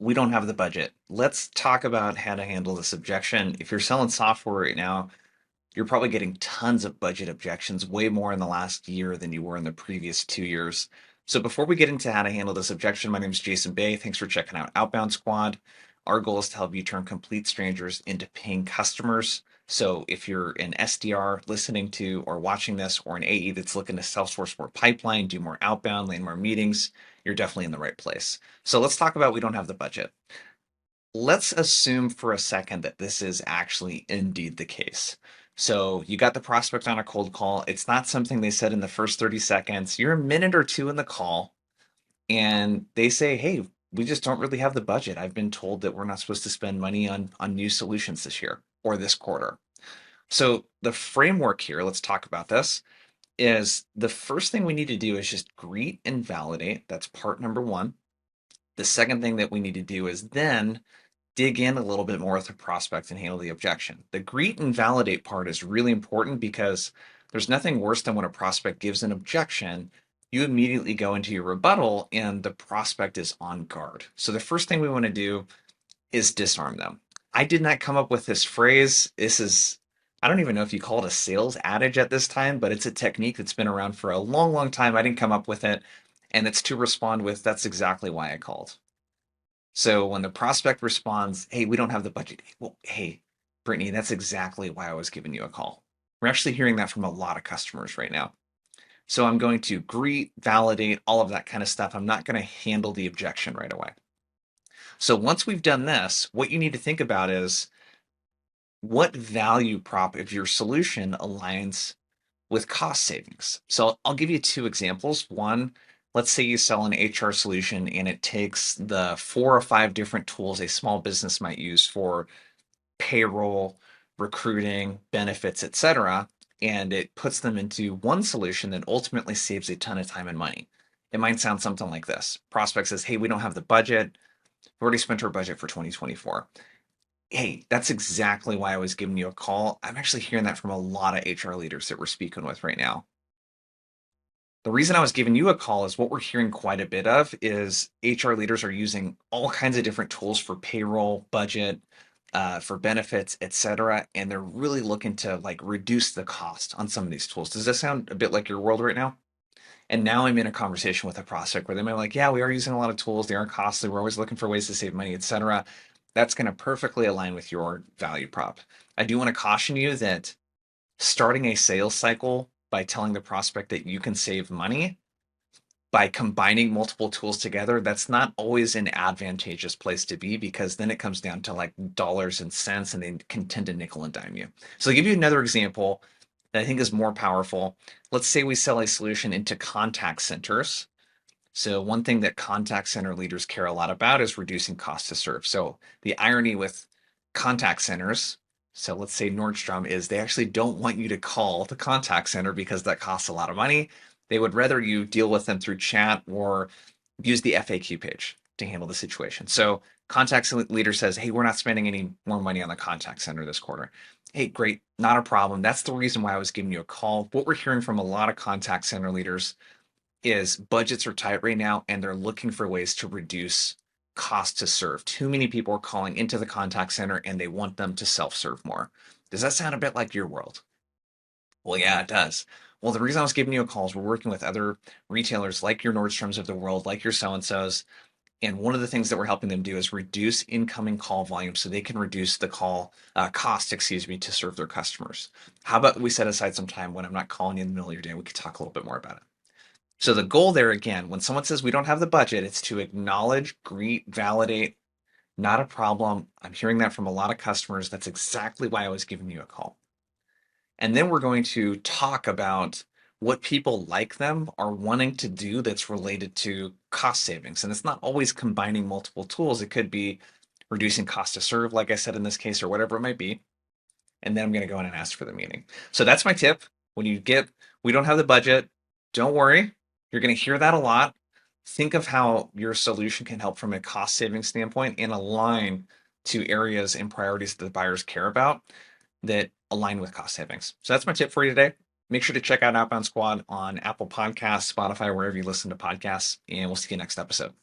we don't have the budget. Let's talk about how to handle this objection. If you're selling software right now, you're probably getting tons of budget objections, way more in the last year than you were in the previous 2 years. So before we get into how to handle this objection, my name is Jason Bay. Thanks for checking out Outbound Squad. Our goal is to help you turn complete strangers into paying customers. So if you're an SDR listening to or watching this, or an AE that's looking to self-source more pipeline, do more outbound, land more meetings, you're definitely in the right place. So let's talk about we don't have the budget. Let's assume for a second that this is actually indeed the case. So you got the prospect on a cold call. It's not something they said in the first 30 seconds. You're a minute or two in the call, and they say, hey, we just don't really have the budget. I've been told that we're not supposed to spend money on new solutions this year or this quarter. So the framework here, let's talk about this, is the first thing we need to do is just greet and validate. That's part number one. The second thing that we need to do is then dig in a little bit more with the prospect and handle the objection. The greet and validate part is really important because there's nothing worse than when a prospect gives an objection, you immediately go into your rebuttal and the prospect is on guard. So the first thing we want to do is disarm them. I did not come up with this phrase. I don't even know if you call it a sales adage at this time, but it's a technique that's been around for a long, long time. I didn't come up with it. And it's to respond with, that's exactly why I called. So when the prospect responds, hey, we don't have the budget. Well, hey, Brittany, that's exactly why I was giving you a call. We're actually hearing that from a lot of customers right now. So I'm going to greet, validate, all of that kind of stuff. I'm not going to handle the objection right away. So once we've done this, what you need to think about is what value prop of your solution aligns with cost savings. So I'll give you two examples. One, let's say you sell an HR solution and it takes the 4 or 5 different tools a small business might use for payroll, recruiting, benefits, etc., and it puts them into one solution that ultimately saves a ton of time and money. It might sound something like this. Prospect says, hey, we don't have the budget. We've already spent our budget for 2024. Hey, that's exactly why I was giving you a call. I'm actually hearing that from a lot of HR leaders that we're speaking with right now. The reason I was giving you a call is what we're hearing quite a bit of is HR leaders are using all kinds of different tools for payroll, budget, for benefits, etc., and they're really looking to like reduce the cost on some of these tools. Does that sound a bit like your world right now? And now I'm in a conversation with a prospect where they might be like, yeah, we are using a lot of tools. They are costly. We're always looking for ways to save money, etc. That's going to perfectly align with your value prop. I do want to caution you that starting a sales cycle by telling the prospect that you can save money by combining multiple tools together, that's not always an advantageous place to be because then it comes down to like dollars and cents and they can tend to nickel and dime you. So I'll give you another example that I think is more powerful. Let's say we sell a solution into contact centers. So one thing that contact center leaders care a lot about is reducing cost to serve. So the irony with contact centers, so let's say Nordstrom, is they actually don't want you to call the contact center because that costs a lot of money. They would rather you deal with them through chat or use the FAQ page to handle the situation. So contact leader says, hey, we're not spending any more money on the contact center this quarter. Hey, great, not a problem. That's the reason why I was giving you a call. What we're hearing from a lot of contact center leaders is budgets are tight right now and they're looking for ways to reduce cost to serve. Too many people are calling into the contact center and they want them to self-serve more. Does that sound a bit like your world? Well, yeah, it does. Well, the reason I was giving you a call is we're working with other retailers like your Nordstroms of the world, like your so-and-sos. And one of the things that we're helping them do is reduce incoming call volume so they can reduce the call cost, excuse me, to serve their customers. How about we set aside some time when I'm not calling you in the middle of your day? We could talk a little bit more about it. So the goal there again, when someone says we don't have the budget, it's to acknowledge, greet, validate, not a problem. I'm hearing that from a lot of customers. That's exactly why I was giving you a call. And then we're going to talk about what people like them are wanting to do that's related to cost savings. And it's not always combining multiple tools. It could be reducing cost to serve, like I said in this case, or whatever it might be. And then I'm going to go in and ask for the meeting. So that's my tip. When you get, we don't have the budget, don't worry. You're going to hear that a lot. Think of how your solution can help from a cost saving standpoint and align to areas and priorities that the buyers care about that align with cost savings. So that's my tip for you today. Make sure to check out Outbound Squad on Apple Podcasts, Spotify, wherever you listen to podcasts, and we'll see you next episode.